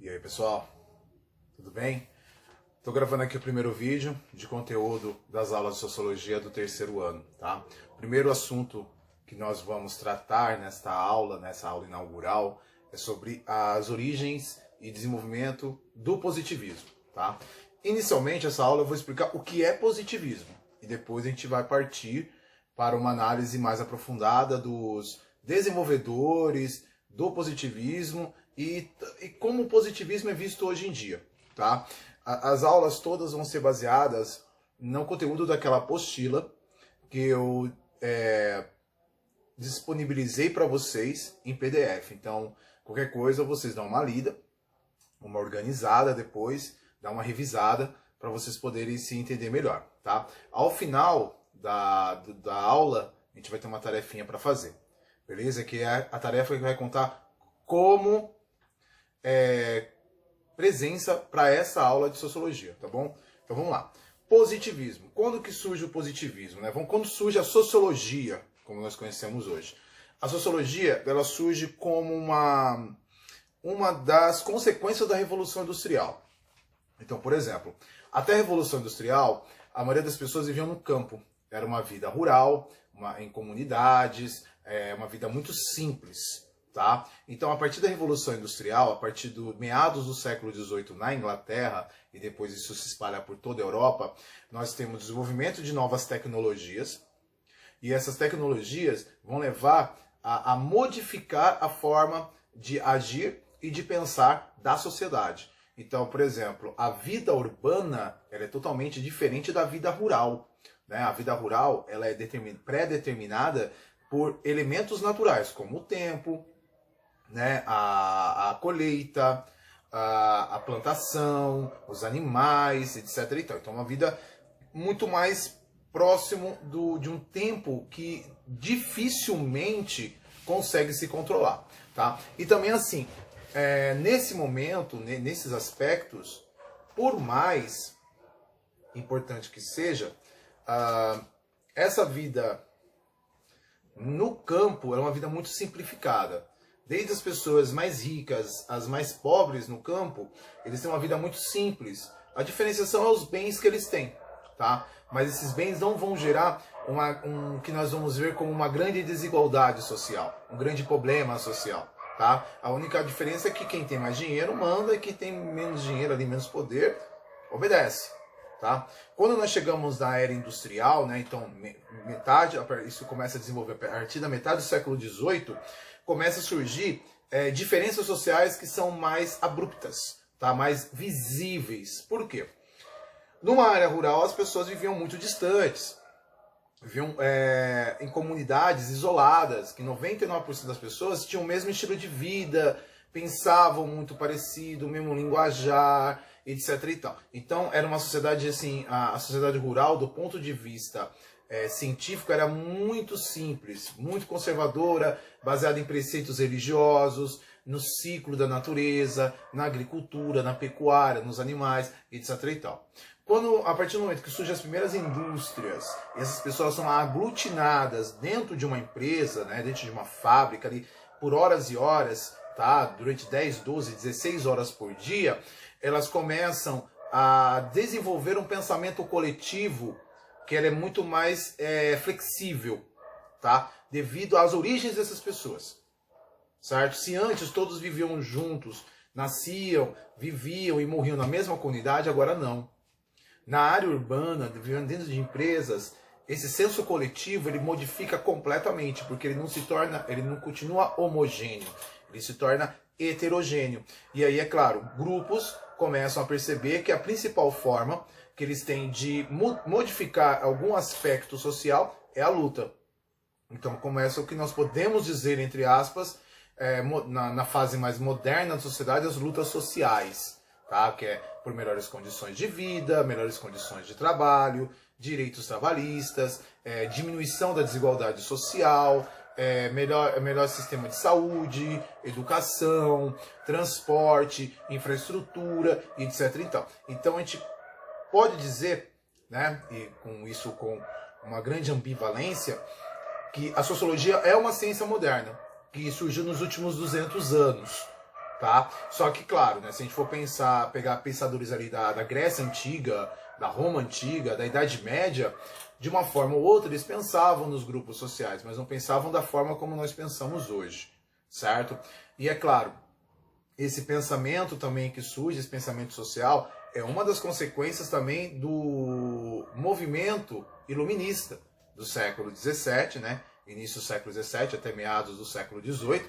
E aí pessoal, tudo bem? Estou gravando aqui o primeiro vídeo de conteúdo das aulas de Sociologia do terceiro ano, tá? O primeiro assunto que nós vamos tratar nessa aula inaugural, é sobre as origens e desenvolvimento do positivismo, tá? Inicialmente, essa aula eu vou explicar o que é positivismo, e depois a gente vai partir para uma análise mais aprofundada dos desenvolvedores do positivismo e como o positivismo é visto hoje em dia, tá? As aulas todas vão ser baseadas no conteúdo daquela apostila que eu disponibilizei para vocês em PDF. Então, qualquer coisa, vocês dão uma lida, uma organizada depois, dá uma revisada para vocês poderem se entender melhor, tá? Ao final da aula, a gente vai ter uma tarefinha para fazer, beleza? Que é a tarefa que vai contar como presença para essa aula de Sociologia, tá bom? Então vamos lá. Positivismo. Quando que surge o positivismo, né? Quando surge a Sociologia, como nós conhecemos hoje? A Sociologia, ela surge como uma das consequências da Revolução Industrial. Então, por exemplo, até a Revolução Industrial, a maioria das pessoas viviam no campo. Era uma vida rural, em comunidades, uma vida muito simples. Tá? Então, a partir da Revolução Industrial, a partir do meados do século XVIII na Inglaterra, e depois isso se espalha por toda a Europa, nós temos desenvolvimento de novas tecnologias, e essas tecnologias vão levar a modificar a forma de agir e de pensar da sociedade. Então, por exemplo, a vida urbana ela é totalmente diferente da vida rural, né? A vida rural ela é pré-determinada por elementos naturais, como o tempo, né, a colheita, a plantação, os animais, etc. Então, uma vida muito mais próximo de um tempo que dificilmente consegue se controlar. Tá? E também assim, nesse momento, nesses aspectos, por mais importante que seja, essa vida no campo é uma vida muito simplificada. Desde as pessoas mais ricas às mais pobres no campo, eles têm uma vida muito simples. A diferenciação é os bens que eles têm, tá? Mas esses bens não vão gerar que nós vamos ver como uma grande desigualdade social, um grande problema social, tá? A única diferença é que quem tem mais dinheiro manda e quem tem menos dinheiro, ali, menos poder, obedece. Tá? Quando nós chegamos na era industrial, né, então isso começa a desenvolver a partir da metade do século XVIII, começa a surgir diferenças sociais que são mais abruptas, tá? Mais visíveis. Por quê? Numa área rural as pessoas viviam muito distantes, viviam em comunidades isoladas, que 99% das pessoas tinham o mesmo estilo de vida, pensavam muito parecido, o mesmo linguajar, etc. e tal. Então era uma sociedade assim, a sociedade rural do ponto de vista científico era muito simples, muito conservadora, baseada em preceitos religiosos, no ciclo da natureza, na agricultura, na pecuária, nos animais, etc. e tal. A partir do momento que surgem as primeiras indústrias, essas pessoas são aglutinadas dentro de uma empresa, né, dentro de uma fábrica ali, por horas e horas, tá, durante 10, 12, 16 horas por dia, elas começam a desenvolver um pensamento coletivo que ele é muito mais flexível, tá? Devido às origens dessas pessoas, certo? Se antes todos viviam juntos, nasciam, viviam e morriam na mesma comunidade, agora não. Na área urbana, vivendo dentro de empresas, esse senso coletivo ele modifica completamente, porque ele não continua homogêneo, ele se torna heterogêneo. E aí, é claro, grupos começam a perceber que a principal forma que eles têm de modificar algum aspecto social é a luta. Então começa o que nós podemos dizer, entre aspas, na fase mais moderna da sociedade, as lutas sociais, tá? Que é por melhores condições de vida, melhores condições de trabalho, direitos trabalhistas, diminuição da desigualdade social, melhor sistema de saúde, educação, transporte, infraestrutura, etc. Então a gente pode dizer, né, e com uma grande ambivalência, que a sociologia é uma ciência moderna, que surgiu nos últimos 200 anos, tá? Só que, claro, né, se a gente for pensar, pegar pensadores ali da Grécia Antiga, da Roma Antiga, da Idade Média, de uma forma ou outra eles pensavam nos grupos sociais, mas não pensavam da forma como nós pensamos hoje, certo? E é claro, esse pensamento também que surge, esse pensamento social, é uma das consequências também do movimento iluminista do século XVII, né? Início do século XVII até meados do século XVIII,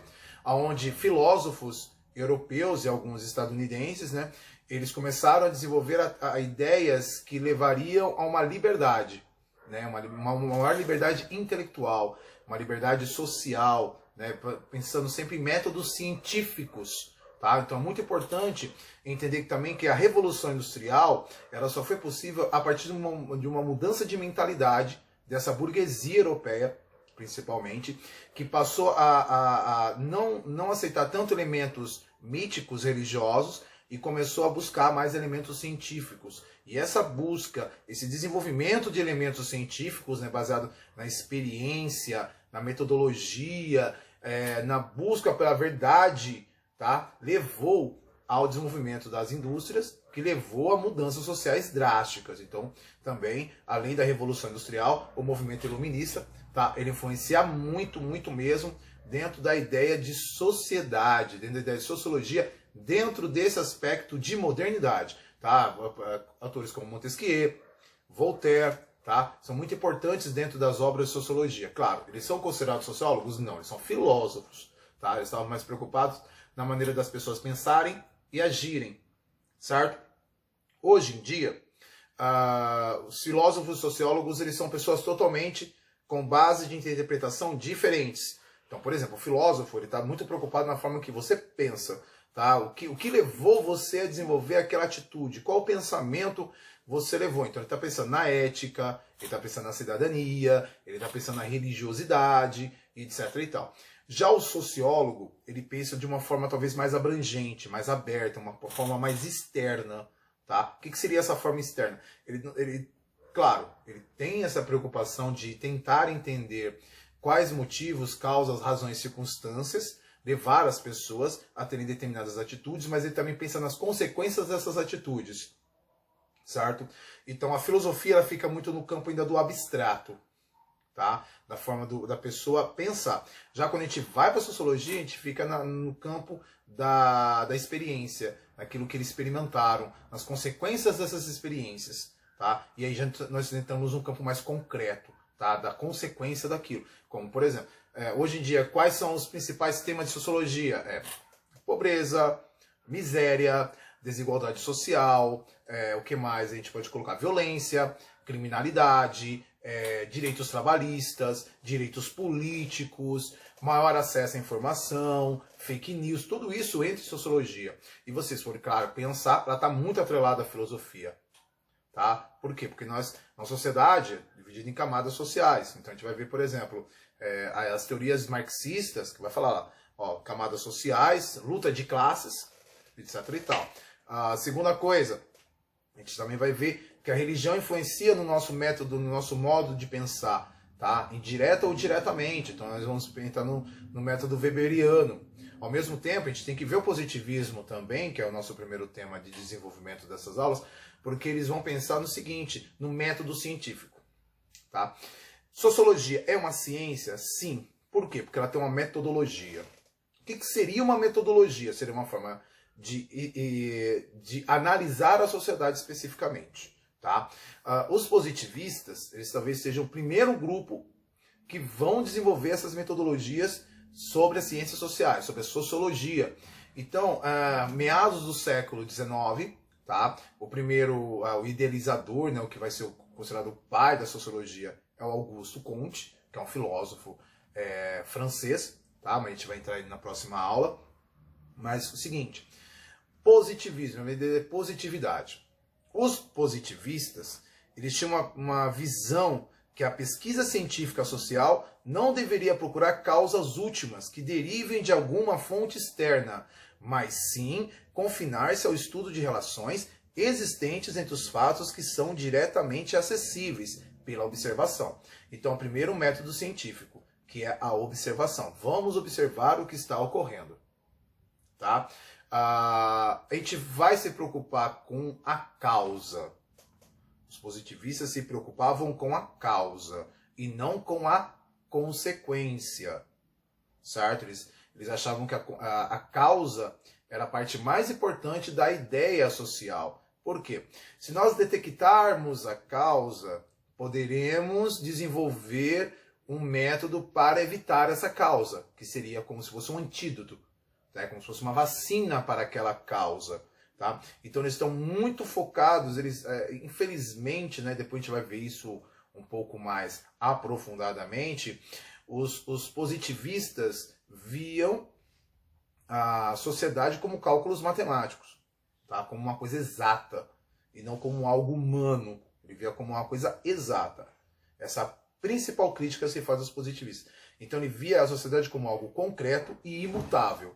onde filósofos europeus e alguns estadunidenses, né, eles começaram a desenvolver a ideias que levariam a uma liberdade, né, uma maior liberdade intelectual, uma liberdade social, né, pensando sempre em métodos científicos. Tá? Então é muito importante entender também que a Revolução Industrial ela só foi possível a partir de uma mudança de mentalidade dessa burguesia europeia, principalmente, que passou a não aceitar tanto elementos míticos religiosos e começou a buscar mais elementos científicos. E essa busca, esse desenvolvimento de elementos científicos, né, baseado na experiência, na metodologia, na busca pela verdade, tá, levou ao desenvolvimento das indústrias, que levou a mudanças sociais drásticas. Então, também, além da Revolução Industrial, o movimento iluminista, tá, ele influencia muito, muito mesmo dentro da ideia de sociedade, dentro da ideia de sociologia, dentro desse aspecto de modernidade. Tá? Autores como Montesquieu, Voltaire, tá? São muito importantes dentro das obras de sociologia. Claro, eles são considerados sociólogos? Não, eles são filósofos. Tá? Eles estavam mais preocupados na maneira das pessoas pensarem e agirem, certo? Hoje em dia, os filósofos e sociólogos eles são pessoas totalmente com base de interpretação diferentes. Então, por exemplo, o filósofo está muito preocupado na forma que você pensa. Tá? O que levou você a desenvolver aquela atitude? Qual pensamento você levou? Então, ele está pensando na ética, ele está pensando na cidadania, ele está pensando na religiosidade, etc. e tal. Já o sociólogo, ele pensa de uma forma talvez mais abrangente, mais aberta, uma forma mais externa. Tá? O que seria essa forma externa? Claro, ele tem essa preocupação de tentar entender quais motivos, causas, razões, circunstâncias levar as pessoas a terem determinadas atitudes, mas ele também pensa nas consequências dessas atitudes, certo? Então a filosofia ela fica muito no campo ainda do abstrato, tá? Da forma da pessoa pensar. Já quando a gente vai para a sociologia, a gente fica no campo da experiência, naquilo que eles experimentaram, nas consequências dessas experiências, tá? E aí nós entramos num campo mais concreto, tá? Da consequência daquilo. Como, por exemplo, hoje em dia, quais são os principais temas de sociologia? Pobreza, miséria, desigualdade social, o que mais? A gente pode colocar violência, criminalidade, direitos trabalhistas, direitos políticos, maior acesso à informação, fake news, tudo isso entra em sociologia. E vocês forem, claro, pensar, ela está muito atrelada à filosofia. Tá? Por quê? Porque nossa sociedade é dividida em camadas sociais. Então a gente vai ver, por exemplo, as teorias marxistas, que vai falar lá, ó, camadas sociais, luta de classes, etc. e tal. A segunda coisa, a gente também vai ver que a religião influencia no nosso método, no nosso modo de pensar, tá? Indireta ou diretamente. Então nós vamos entrar no método weberiano. Ao mesmo tempo, a gente tem que ver o positivismo também, que é o nosso primeiro tema de desenvolvimento dessas aulas, porque eles vão pensar no seguinte, no método científico. Tá? Sociologia é uma ciência? Sim. Por quê? Porque ela tem uma metodologia. O que seria uma metodologia? Seria uma forma de analisar a sociedade especificamente. Tá? Os positivistas, eles talvez sejam o primeiro grupo que vão desenvolver essas metodologias sobre as ciências sociais, sobre a sociologia. Então, meados do século XIX, tá? O primeiro, o idealizador, né, o que vai ser considerado o pai da sociologia, é o Auguste Comte, que é um filósofo francês, tá? Mas a gente vai entrar na próxima aula. Mas o seguinte, positivismo, positividade. Os positivistas, eles tinham uma visão que a pesquisa científica social não deveria procurar causas últimas que derivem de alguma fonte externa, mas sim confinar-se ao estudo de relações existentes entre os fatos que são diretamente acessíveis pela observação. Então, o primeiro método científico, que é a observação. Vamos observar o que está ocorrendo. Tá? a gente vai se preocupar com a causa. Os positivistas se preocupavam com a causa e não com a consequência, certo? Eles achavam que a causa era a parte mais importante da ideia social. Por quê? Se nós detectarmos a causa, poderemos desenvolver um método para evitar essa causa, que seria como se fosse um antídoto, né? Como se fosse uma vacina para aquela causa. Tá? Então eles estão muito focados, infelizmente, né, depois a gente vai ver isso um pouco mais aprofundadamente, os positivistas viam a sociedade como cálculos matemáticos, tá? Como uma coisa exata, e não como algo humano. Ele via como uma coisa exata. Essa é a principal crítica que se faz aos positivistas. Então ele via a sociedade como algo concreto e imutável.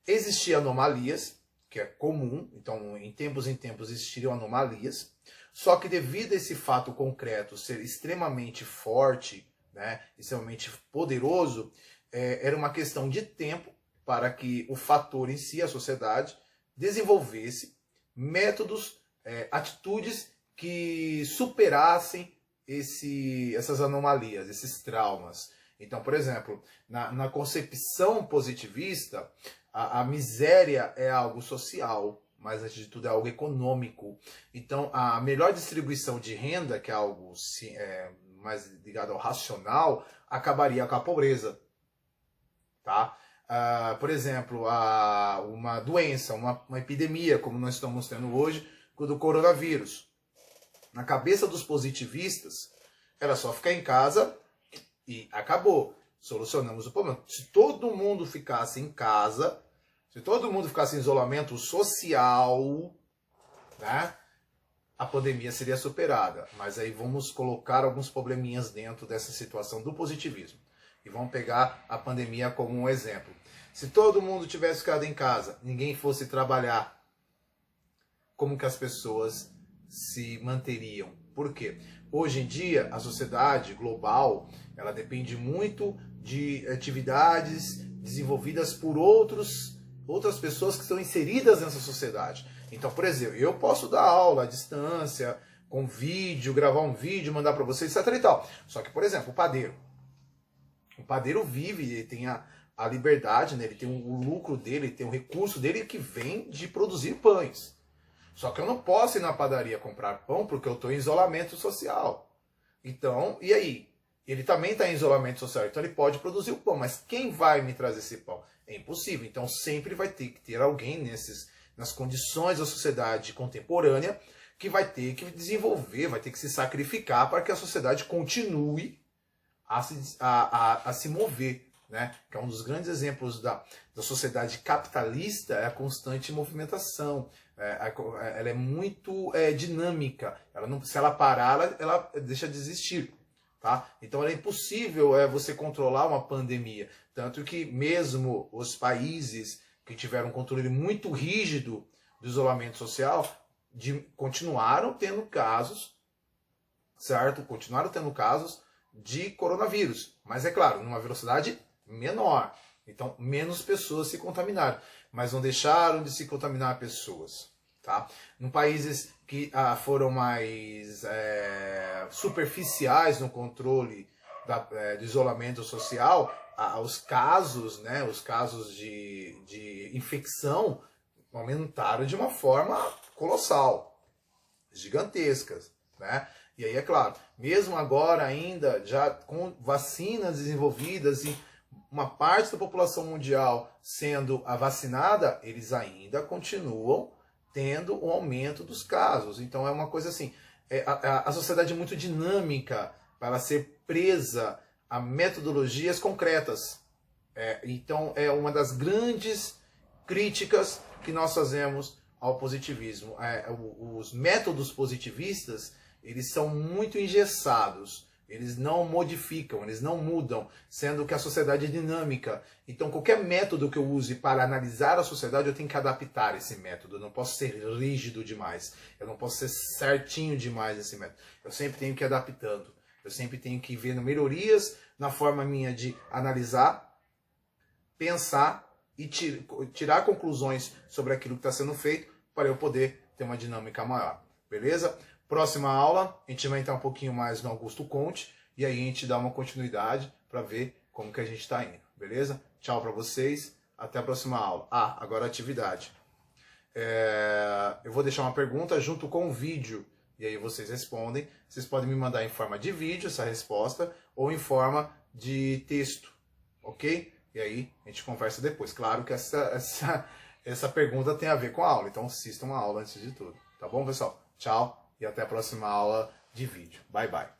Existiam anomalias, que é comum, então em tempos existiriam anomalias, só que devido a esse fato concreto ser extremamente forte, né, extremamente poderoso, era uma questão de tempo para que o fator em si, a sociedade, desenvolvesse métodos, atitudes que superassem essas anomalias, esses traumas. Então, por exemplo, na concepção positivista, a miséria é algo social, mas antes de tudo é algo econômico. Então, a melhor distribuição de renda, que é algo mais ligado ao racional, acabaria com a pobreza. Tá? Por exemplo, uma doença, uma epidemia, como nós estamos tendo hoje, do coronavírus. Na cabeça dos positivistas, era só ficar em casa e acabou. Solucionamos o problema. Se todo mundo ficasse em casa, se todo mundo ficasse em isolamento social, né, a pandemia seria superada. Mas aí vamos colocar alguns probleminhas dentro dessa situação do positivismo. E vamos pegar a pandemia como um exemplo. Se todo mundo tivesse ficado em casa, ninguém fosse trabalhar, como que as pessoas se manteriam? Por quê? Hoje em dia, a sociedade global, ela depende muito de atividades desenvolvidas por outras pessoas que estão inseridas nessa sociedade. Então, por exemplo, eu posso dar aula à distância, com vídeo, gravar um vídeo, mandar para vocês, etc e tal. Só que, por exemplo, o padeiro. O padeiro vive, ele tem a liberdade, né? Ele tem o lucro dele, ele tem o recurso dele que vem de produzir pães. Só que eu não posso ir na padaria comprar pão porque eu estou em isolamento social. Então, e aí? Ele também está em isolamento social, então ele pode produzir o pão, mas quem vai me trazer esse pão? É impossível. Então sempre vai ter que ter alguém nas condições da sociedade contemporânea que vai ter que desenvolver, vai ter que se sacrificar para que a sociedade continue a se mover. Né? Que é um dos grandes exemplos da sociedade capitalista, é a constante movimentação. Ela é muito dinâmica. Se ela parar, ela deixa de existir. Tá? Então é impossível você controlar uma pandemia. Tanto que mesmo os países que tiveram um controle muito rígido do isolamento social continuaram tendo casos, certo? Continuaram tendo casos de coronavírus. Mas é claro, numa velocidade menor. Então, menos pessoas se contaminaram. Mas não deixaram de se contaminar pessoas. Tá? Em países que foram mais superficiais no controle do isolamento social, os casos, né, os casos de infecção aumentaram de uma forma colossal, gigantescas. Né? E aí, é claro, mesmo agora ainda, já com vacinas desenvolvidas e uma parte da população mundial sendo vacinada, eles ainda continuam tendo um aumento dos casos. Então é uma coisa assim, a sociedade é muito dinâmica para ser presa a metodologias concretas. Então é uma das grandes críticas que nós fazemos ao positivismo. Os métodos positivistas, eles são muito engessados. Eles não modificam, eles não mudam, sendo que a sociedade é dinâmica. Então, qualquer método que eu use para analisar a sociedade, eu tenho que adaptar esse método. Eu não posso ser rígido demais. Eu não posso ser certinho demais esse método. Eu sempre tenho que ir adaptando. Eu sempre tenho que ir vendo melhorias na forma minha de analisar, pensar e tirar conclusões sobre aquilo que está sendo feito para eu poder ter uma dinâmica maior. Beleza? Próxima aula, a gente vai entrar um pouquinho mais no Augusto Conte e aí a gente dá uma continuidade para ver como que a gente está indo. Beleza? Tchau para vocês. Até a próxima aula. Agora a atividade. Eu vou deixar uma pergunta junto com o vídeo. E aí vocês respondem. Vocês podem me mandar em forma de vídeo essa resposta ou em forma de texto. Ok? E aí a gente conversa depois. Claro que essa pergunta tem a ver com a aula. Então assistam a aula antes de tudo. Tá bom, pessoal? Tchau e até a próxima aula de vídeo. Bye, bye.